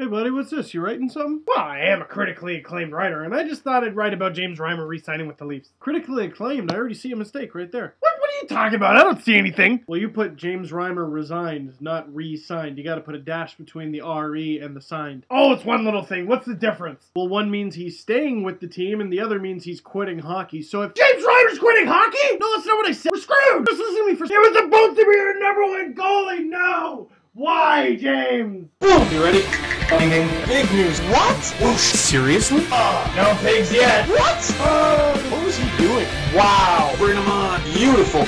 Hey buddy, what's this? You writing something? Well, I am a critically acclaimed writer, and I just thought I'd write about James Reimer re-signing with the Leafs. Critically acclaimed? I already see a mistake right there. What are you talking about? I don't see anything. Well, you put James Reimer resigned, not re-signed. You gotta put a dash between the R-E and the signed. Oh, it's one little thing. What's the difference? Well, one means he's staying with the team, and the other means he's quitting hockey. So if James Reimer's quitting hockey? No, that's not what I said. We're screwed! Just listen to me for a second. It was supposed to be your #1 goalie! No! Why, James? Boom! You ready? Big news. What? Whoosh. Seriously? No pigs yet. What? What was he doing? Wow. Bring him on. Beautiful.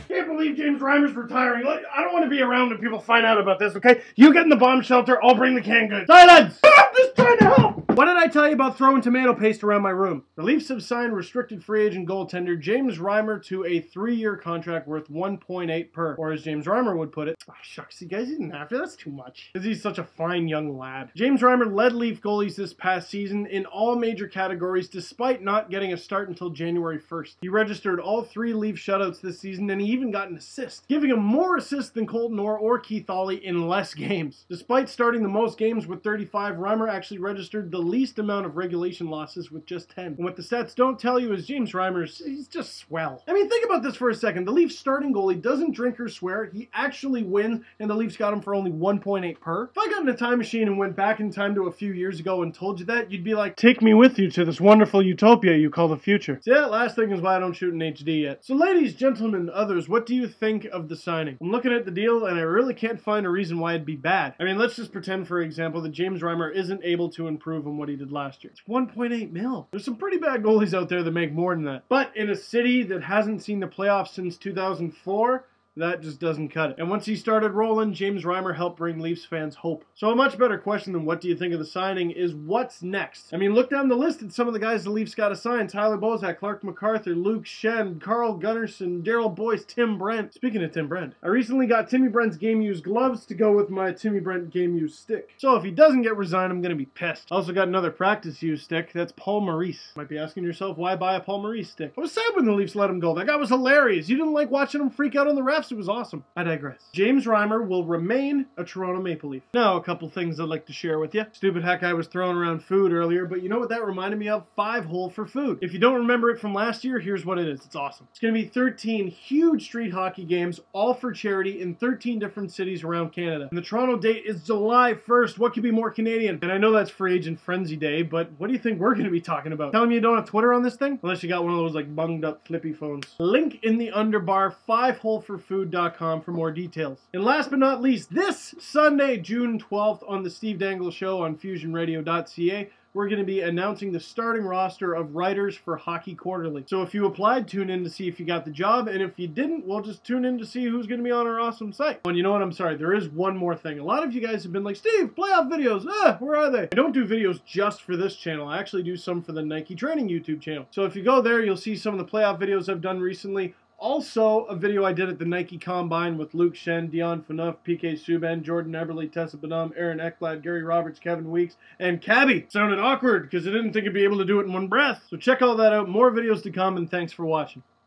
Can't believe James Reimer's retiring. Look, I don't want to be around when people find out about this, okay? You get in the bomb shelter, I'll bring the canned goods. Silence! I'm just trying to help! What did I tell you about throwing tomato paste around my room? The Leafs have signed restricted free agent goaltender James Reimer to a 3-year contract worth $1.8 per. Or as James Reimer would put it, oh, shucks, you guys didn't have to, that's too much. Because he's such a fine young lad. James Reimer led Leaf goalies this past season in all major categories despite not getting a start until January 1st. He registered all 3 Leaf shutouts this season and he even got an assist, giving him more assists than Colton Orr or Keith Ollie in less games. Despite starting the most games with 35, Reimer actually registered the least amount of regulation losses with just 10. And what the stats don't tell you is James Reimer's, he's just swell. I mean, think about this for a second. The Leafs starting goalie doesn't drink or swear. He actually wins, and the Leafs got him for only $1.8 per. If I got in a time machine and went back in time to a few years ago and told you that, you'd be like, take me with you to this wonderful utopia you call the future. So yeah, last thing is why I don't shoot in HD yet. So ladies, gentlemen, others, what do you think of the signing? I'm looking at the deal, and I really can't find a reason why it'd be bad. I mean, let's just pretend, for example, that James Reimer isn't able to improve on what he did last year. It's 1.8 mil. There's some pretty bad goalies out there that make more than that. But in a city that hasn't seen the playoffs since 2004, that just doesn't cut it. And once he started rolling, James Reimer helped bring Leafs fans hope. So a much better question than what do you think of the signing is what's next? I mean, look down the list at some of the guys the Leafs got to sign. Tyler Bozak, Clark MacArthur, Luke Schenn, Carl Gunnarsson, Daryl Boyce, Tim Brent. Speaking of Tim Brent, I recently got Timmy Brent's game-used gloves to go with my Timmy Brent game-used stick. So if he doesn't get resigned, I'm going to be pissed. I also got another practice-used stick. That's Paul Maurice. Might be asking yourself, why buy a Paul Maurice stick? I was sad when the Leafs let him go. That guy was hilarious. You didn't like watching him freak out on the refs. It was awesome. I digress. James Reimer will remain a Toronto Maple Leaf. Now, a couple things I'd like to share with you. Stupid heck, I was throwing around food earlier, but you know what that reminded me of? 5-hole for food. If you don't remember it from last year, here's what it is. It's awesome. It's going to be 13 huge street hockey games, all for charity in 13 different cities around Canada. And the Toronto date is July 1st. What could be more Canadian? And I know that's Free Agent Frenzy Day, but what do you think we're going to be talking about? Telling me you don't have Twitter on this thing? Unless you got one of those like bunged up flippy phones. Link in the underbar, 5holeforfood.com for more details. And last but not least, this Sunday, June 12th on the Steve Dangle Show on fusionradio.ca, we're going to be announcing the starting roster of writers for Hockey Quarterly. So if you applied, tune in to see if you got the job, and if you didn't, we'll just tune in to see who's going to be on our awesome site. And you know what, I'm sorry, there is one more thing. A lot of you guys have been like, Steve, playoff videos, where are they? I don't do videos just for this channel. I actually do some for the Nike Training YouTube channel. So if you go there, you'll see some of the playoff videos I've done recently. Also, a video I did at the Nike Combine with Luke Schenn, Dion Phaneuf, PK Subban, Jordan Eberle, Tessa Bonham, Aaron Ekblad, Gary Roberts, Kevin Weeks, and Cabby. Sounded awkward because I didn't think I'd be able to do it in one breath. So check all that out. More videos to come, and thanks for watching.